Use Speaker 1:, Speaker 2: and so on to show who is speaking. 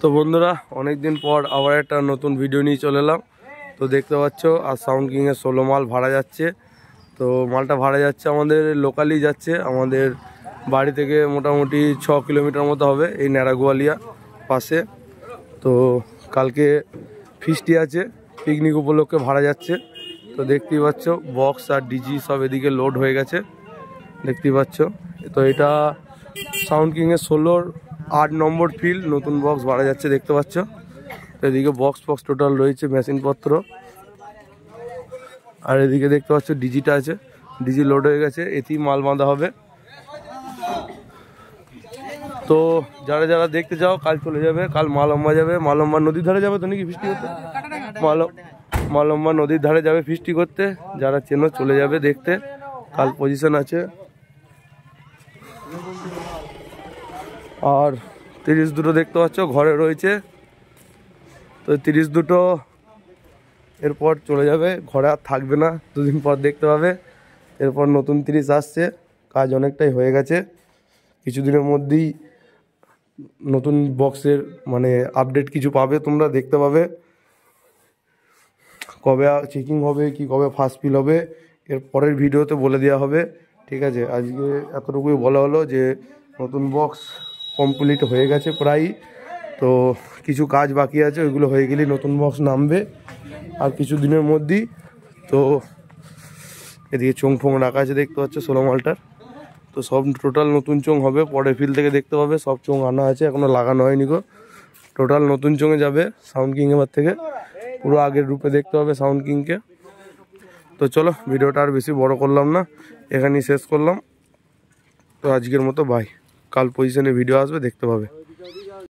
Speaker 1: তো বন্ধুরা অনেক দিন পর আবার একটা নতুন ভিডিও নিয়ে চলে এলাম। তো দেখতে পাচ্ছ আর সাউন্ড কিংয়ের 16 মাল ভাড়া যাচ্ছে। তো মালটা ভাড়া যাচ্ছে আমাদের লোকালি যাচ্ছে, আমাদের বাড়ি থেকে মোটামুটি 6 কিলোমিটার মতো হবে, এই ন্যাড়াগোয়ালিয়া পাশে। তো কালকে ফিস্টি আছে, পিকনিক উপলক্ষে ভাড়া যাচ্ছে। তো দেখতেই পাচ্ছ বক্স আর ডিজি সব এদিকে লোড হয়ে গেছে, দেখতেই পাচ্ছ। তো এটা সাউন্ড কিংয়ের 16-র 8 নম্বর ফিল্ড, নতুন বক্স ভাড়া যাচ্ছে দেখতে পাচ্ছ। এদিকে বক্স টোটাল রয়েছে, মেশিনপত্র। আর এদিকে দেখতে পাচ্ছ ডিজিটা আছে, ডিজি লোড হয়ে গেছে, এতেই মাল বাঁধা হবে। তো যারা যারা দেখতে চাও কাল চলে যাবে, কাল মালম্বা যাবে, মালম্বা নদীর ধারে যাবে তো নাকি ফিস্টি করতে, মালম্বা নদীর ধারে যাবে ফিস্টি করতে। যারা চেনো চলে যাবে দেখতে, কাল পজিশন আছে। আর 30 দুটো দেখতে পাচ্ছ ঘরে রয়েছে। তো 30 দুটো এরপর চলে যাবে, ঘরে আর থাকবে না, দুদিন পর দেখতে পাবে। এরপর নতুন 30 আসছে, কাজ অনেকটাই হয়ে গেছে। কিছুদিনের মধ্যেই নতুন বক্সের মানে আপডেট কিছু পাবে, তোমরা দেখতে পাবে। কবে চেকিং হবে কি কবে ফার্স্ট ফিল হবে এর পরের ভিডিওতে বলে দেওয়া হবে, ঠিক আছে। আজকে এতটুকুই বলা হলো যে নতুন বক্স কমপ্লিট হয়ে গেছে প্রায়। তো কিছু কাজ বাকি আছে, ওইগুলো হয়ে গেলেই নতুন বক্স নামবে আর কিছু দিনের মধ্যেই। তো এদিকে চোং ফোং রাখা আছে দেখতে পাচ্ছ 16 মালটার। তো সব টোটাল নতুন চোং হবে, পরের ফিল থেকে দেখতে পাবে। সব চোং আনা আছে, এখনও লাগানো হয়নি গো। টোটাল নতুন চোঙে যাবে সাউন্ড কিং এবার থেকে, পুরো আগের রূপে দেখতে হবে সাউন্ড কিংকে। তো চলো ভিডিওটা আর বেশি বড় করলাম না, এখানেই শেষ করলাম। তো আজকের মতো বাই, কাল পজিশনে ভিডিও আসবে দেখতে পাবে।